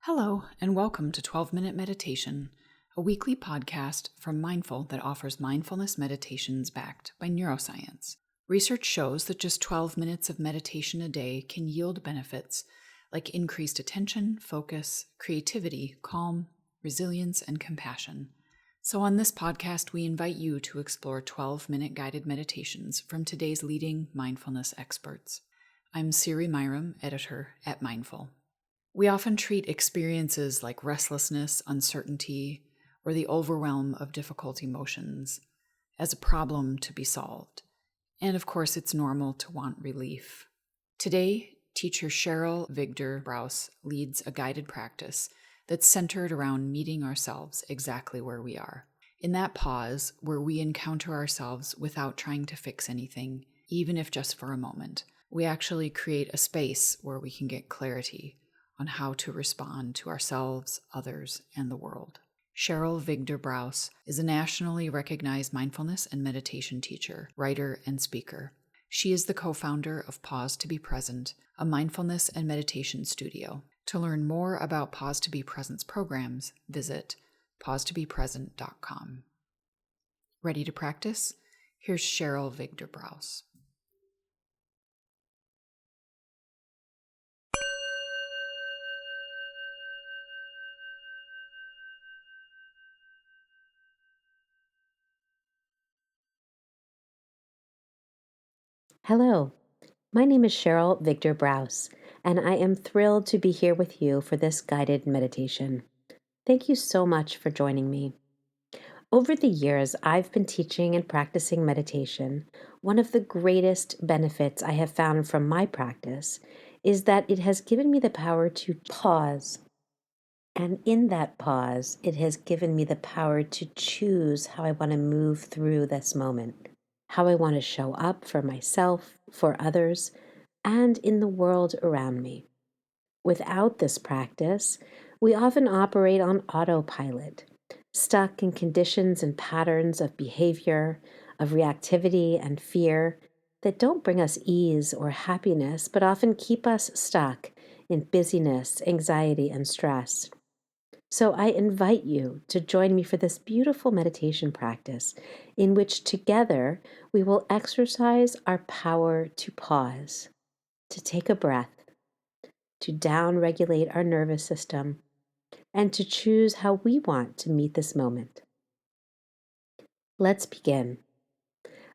Hello, and welcome to 12-Minute Meditation, a weekly podcast from Mindful that offers mindfulness meditations backed by neuroscience. Research shows that just 12 minutes of meditation a day can yield benefits like increased attention, focus, creativity, calm, resilience, and compassion. So on this podcast, we invite you to explore 12-minute guided meditations from today's leading mindfulness experts. I'm Siri Myram, editor at Mindful. We often treat experiences like restlessness, uncertainty, or the overwhelm of difficult emotions as a problem to be solved. And of course, it's normal to want relief. Today, teacher Cheryl Vigder Brause leads a guided practice that's centered around meeting ourselves exactly where we are. In that pause, where we encounter ourselves without trying to fix anything, even if just for a moment, we actually create a space where we can get clarity on how to respond to ourselves, others, and the world. Cheryl Vigder Brause is a nationally recognized mindfulness and meditation teacher, writer, and speaker. She is the co-founder of Pause to Be Present, a mindfulness and meditation studio. To learn more about Pause to Be Present's programs, visit pausetobepresent.com. Ready to practice? Here's Cheryl Vigder Brause. Hello, my name is Cheryl Vigder Brause, and I am thrilled to be here with you for this guided meditation. Thank you so much for joining me. Over the years, I've been teaching and practicing meditation. One of the greatest benefits I have found from my practice is that it has given me the power to pause. And in that pause, it has given me the power to choose how I want to move through this moment, how I want to show up for myself, for others, and in the world around me. Without this practice, we often operate on autopilot, stuck in conditions and patterns of behavior, of reactivity and fear that don't bring us ease or happiness, but often keep us stuck in busyness, anxiety, and stress. So I invite you to join me for this beautiful meditation practice in which together we will exercise our power to pause, to take a breath, to down-regulate our nervous system, and to choose how we want to meet this moment. Let's begin.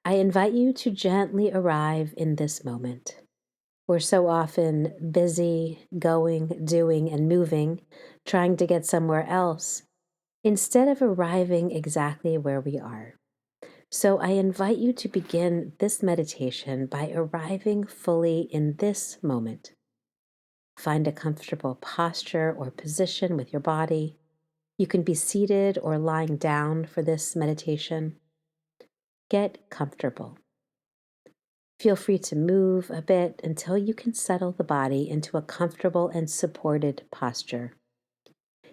I invite you to gently arrive in this moment. We're so often busy, going, doing, and moving, trying to get somewhere else, instead of arriving exactly where we are. So I invite you to begin this meditation by arriving fully in this moment. Find a comfortable posture or position with your body. You can be seated or lying down for this meditation. Get comfortable. Feel free to move a bit until you can settle the body into a comfortable and supported posture.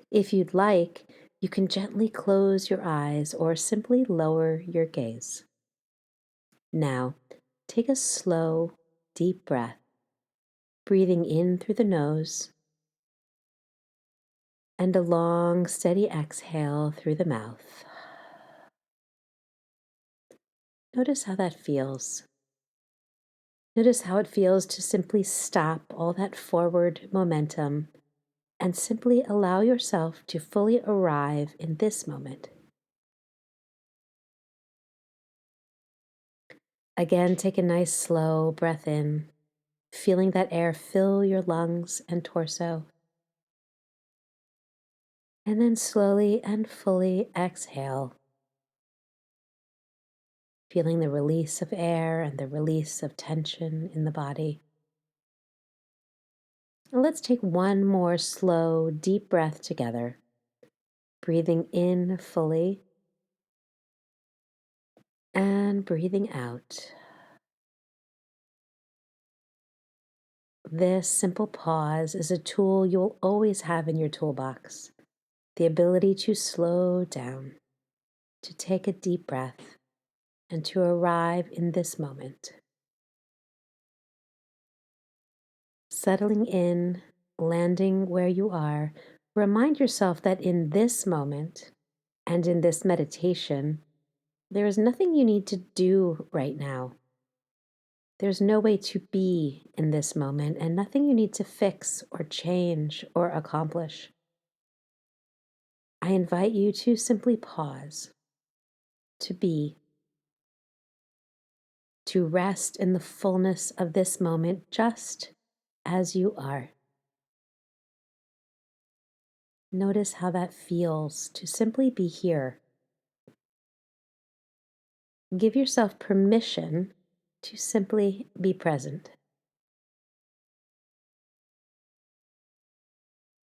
If you'd like, you can gently close your eyes or simply lower your gaze. Now, take a slow, deep breath, breathing in through the nose and a long, steady exhale through the mouth. Notice how that feels. Notice how it feels to simply stop all that forward momentum and simply allow yourself to fully arrive in this moment. Again, take a nice slow breath in, feeling that air fill your lungs and torso. And then slowly and fully exhale, feeling the release of air and the release of tension in the body. And let's take one more slow, deep breath together, breathing in fully and breathing out. This simple pause is a tool you'll always have in your toolbox, the ability to slow down, to take a deep breath, and to arrive in this moment. Settling in, landing where you are, Remind yourself that in this moment and in this meditation, there is nothing you need to do right now. There's no way to be in this moment and nothing you need to fix or change or accomplish. I invite you to simply pause, to be, to rest in the fullness of this moment just as you are. Notice how that feels to simply be here. Give yourself permission to simply be present.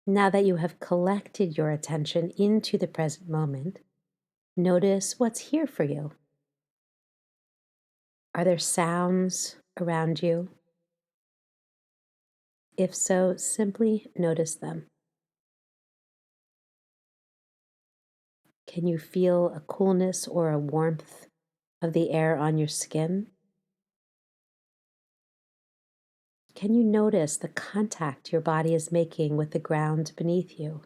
Now that you have collected your attention into the present moment, notice what's here for you. Are there sounds around you? If so, simply notice them. Can you feel a coolness or a warmth of the air on your skin? Can you notice the contact your body is making with the ground beneath you?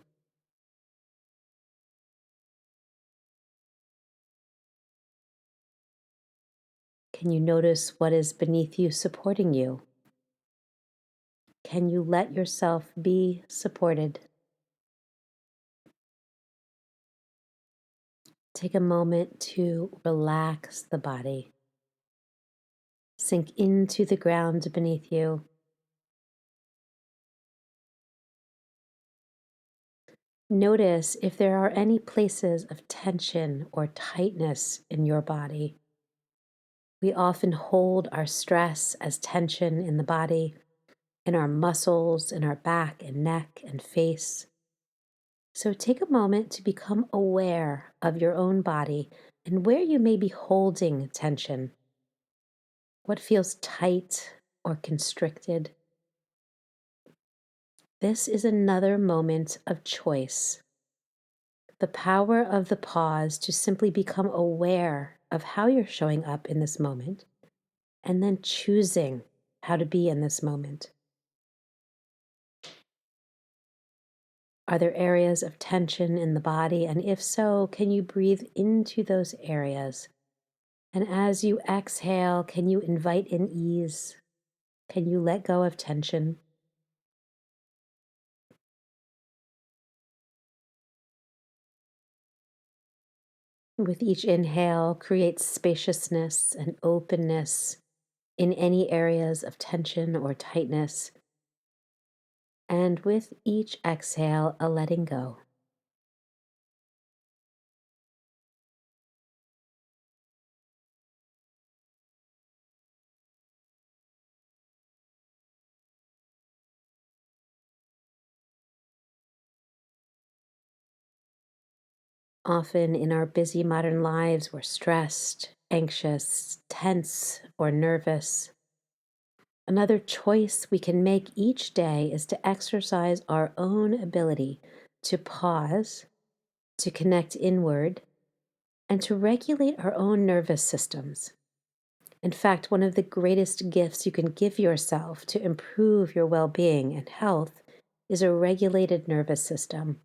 Can you notice what is beneath you supporting you? Can you let yourself be supported? Take a moment to relax the body. Sink into the ground beneath you. Notice if there are any places of tension or tightness in your body. We often hold our stress as tension in the body, in our muscles, in our back and neck and face. So take a moment to become aware of your own body and where you may be holding tension. What feels tight or constricted? This is another moment of choice. The power of the pause to simply become aware of how you're showing up in this moment and then choosing how to be in this moment. Are there areas of tension in the body? And if so, can you breathe into those areas? And as you exhale, can you invite in ease? Can you let go of tension? With each inhale, create spaciousness and openness in any areas of tension or tightness. And with each exhale, a letting go. Often in our busy modern lives, we're stressed, anxious, tense, or nervous. Another choice we can make each day is to exercise our own ability to pause, to connect inward, and to regulate our own nervous systems. In fact, one of the greatest gifts you can give yourself to improve your well being and health is a regulated nervous system.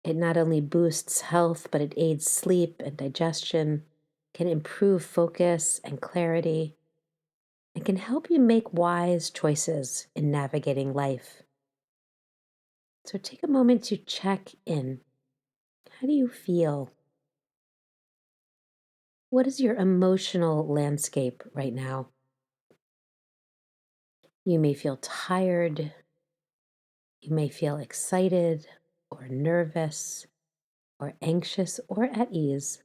It not only boosts health, but it aids sleep and digestion, can improve focus and clarity, and can help you make wise choices in navigating life. So take a moment to check in. How do you feel? What is your emotional landscape right now? You may feel tired. You may feel excited or nervous or anxious or at ease.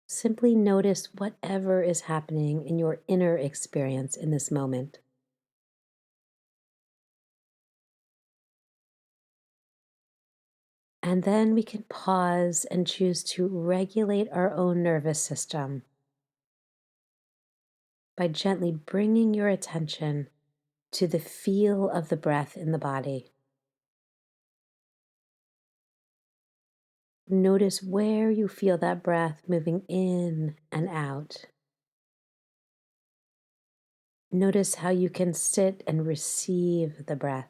Simply notice whatever is happening in your inner experience in this moment. And then we can pause and choose to regulate our own nervous system by gently bringing your attention to the feel of the breath in the body. Notice where you feel that breath moving in and out. Notice how you can sit and receive the breath.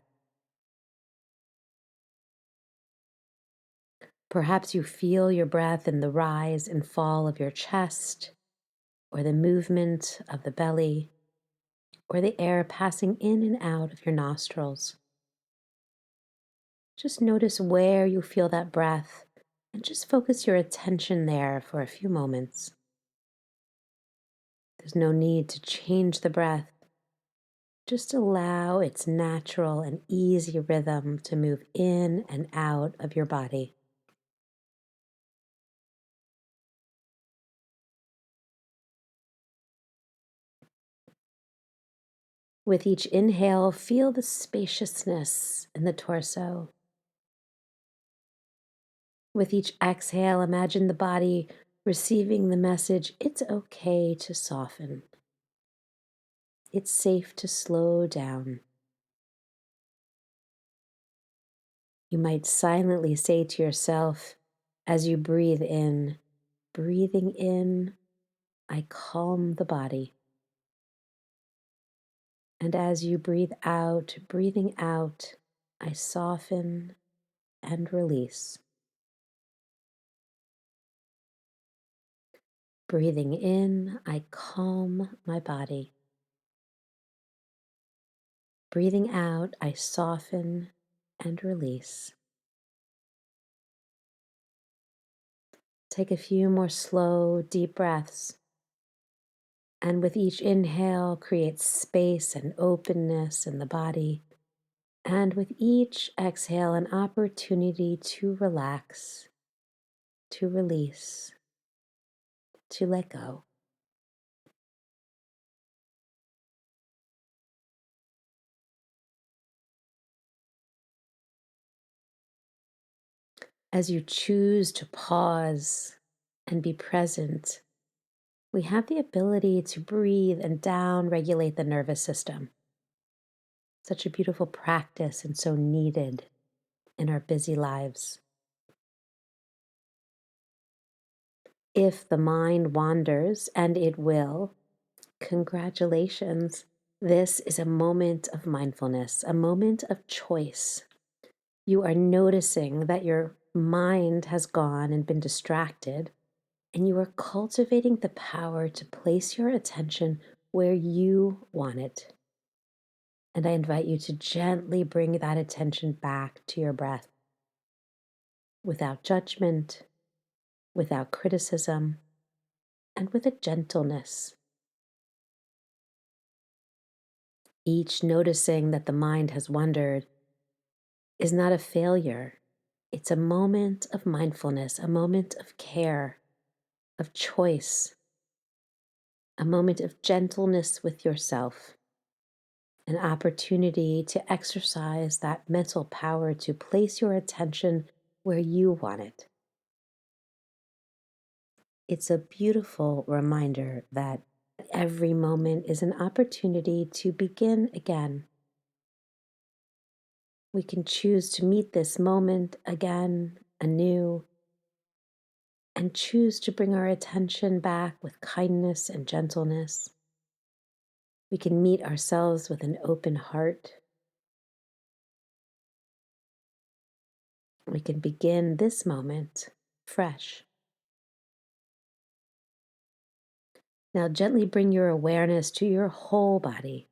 Perhaps you feel your breath in the rise and fall of your chest, or the movement of the belly, or the air passing in and out of your nostrils. Just notice where you feel that breath and just focus your attention there for a few moments. There's no need to change the breath. Just allow its natural and easy rhythm to move in and out of your body. With each inhale, feel the spaciousness in the torso. With each exhale, imagine the body receiving the message, it's okay to soften. It's safe to slow down. You might silently say to yourself as you breathe in, breathing in, I calm the body. And as you breathe out, breathing out, I soften and release. Breathing in, I calm my body. Breathing out, I soften and release. Take a few more slow, deep breaths. And with each inhale, create space and openness in the body. And with each exhale, an opportunity to relax, to release, to let go. As you choose to pause and be present, we have the ability to breathe and down regulate the nervous system. Such a beautiful practice and so needed in our busy lives. If the mind wanders, and it will, congratulations. This is a moment of mindfulness, a moment of choice. You are noticing that your mind has gone and been distracted, and you are cultivating the power to place your attention where you want it. And I invite you to gently bring that attention back to your breath without judgment, without criticism, and with a gentleness. Each noticing that the mind has wandered is not a failure. It's a moment of mindfulness, a moment of care, of choice, a moment of gentleness with yourself, an opportunity to exercise that mental power to place your attention where you want it. It's a beautiful reminder that every moment is an opportunity to begin again. We can choose to meet this moment again, anew, and choose to bring our attention back with kindness and gentleness. We can meet ourselves with an open heart. We can begin this moment fresh. Now, gently bring your awareness to your whole body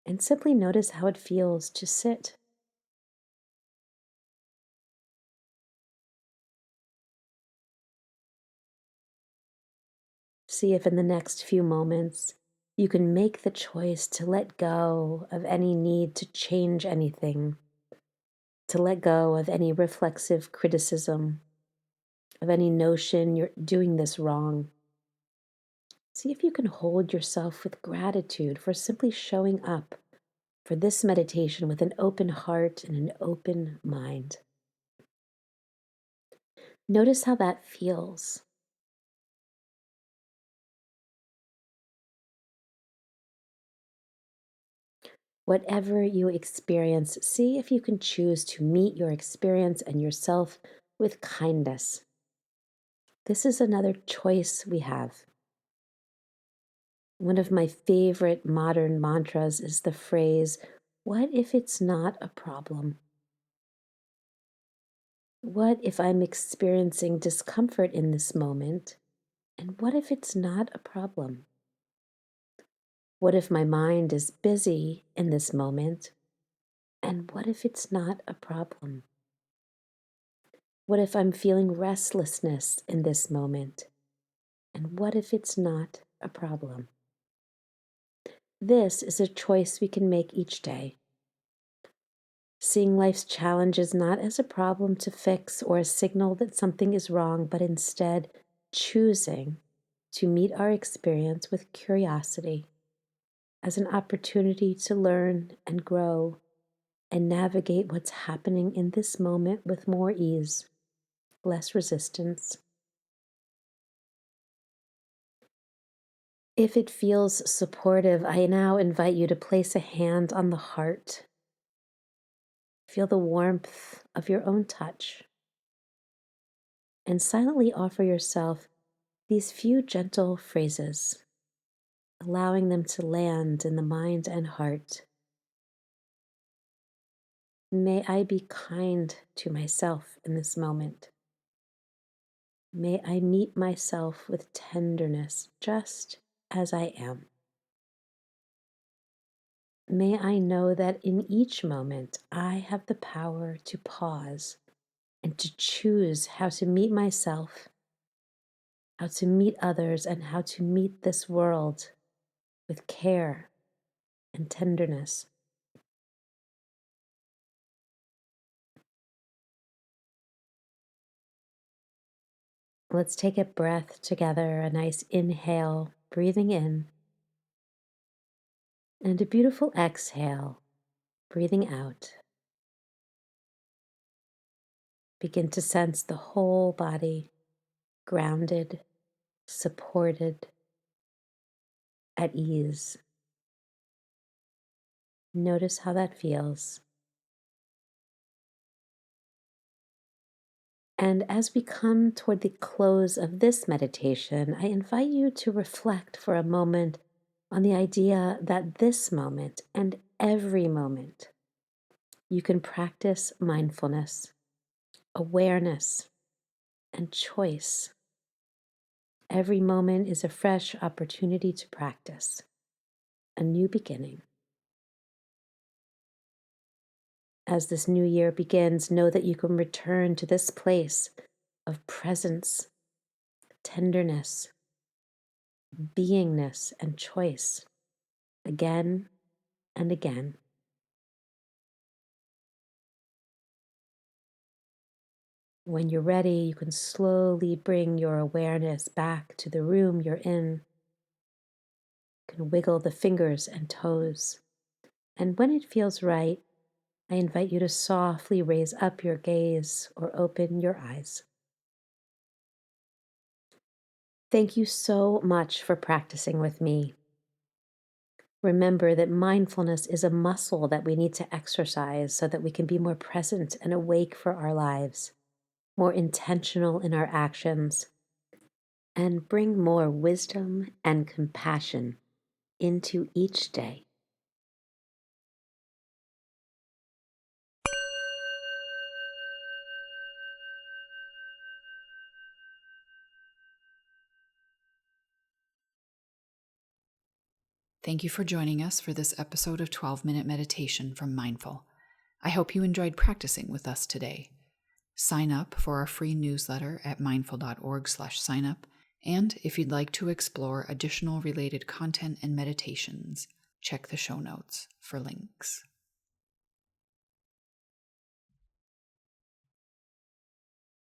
and simply notice how it feels to sit. See if in the next few moments you can make the choice to let go of any need to change anything, to let go of any reflexive criticism, of any notion you're doing this wrong. See if you can hold yourself with gratitude for simply showing up for this meditation with an open heart and an open mind. Notice how that feels. Whatever you experience, see if you can choose to meet your experience and yourself with kindness. This is another choice we have. One of my favorite modern mantras is the phrase, what if it's not a problem? What if I'm experiencing discomfort in this moment? And what if it's not a problem? What if my mind is busy in this moment? And what if it's not a problem? What if I'm feeling restlessness in this moment? And what if it's not a problem? This is a choice we can make each day. Seeing life's challenges not as a problem to fix or a signal that something is wrong, but instead choosing to meet our experience with curiosity as an opportunity to learn and grow and navigate what's happening in this moment with more ease, less resistance. If it feels supportive, I now invite you to place a hand on the heart. Feel the warmth of your own touch and silently offer yourself these few gentle phrases, allowing them to land in the mind and heart. May I be kind to myself in this moment. May I meet myself with tenderness just as I am. May I know that in each moment I have the power to pause and to choose how to meet myself, how to meet others, and how to meet this world with care and tenderness. Let's take a breath together, a nice inhale, breathing in, and a beautiful exhale, breathing out. Begin to sense the whole body grounded, supported, at ease. Notice how that feels. And as we come toward the close of this meditation, I invite you to reflect for a moment on the idea that this moment and every moment you can practice mindfulness, awareness, and choice. Every moment is a fresh opportunity to practice, a new beginning. As this new year begins, know that you can return to this place of presence, tenderness, beingness, and choice again and again. When you're ready, you can slowly bring your awareness back to the room you're in. You can wiggle the fingers and toes. And when it feels right, I invite you to softly raise up your gaze or open your eyes. Thank you so much for practicing with me. Remember that mindfulness is a muscle that we need to exercise so that we can be more present and awake for our lives, more intentional in our actions, and bring more wisdom and compassion into each day. Thank you for joining us for this episode of 12-Minute Meditation from Mindful. I hope you enjoyed practicing with us today. Sign up for our free newsletter at mindful.org/signup. And if you'd like to explore additional related content and meditations, check the show notes for links.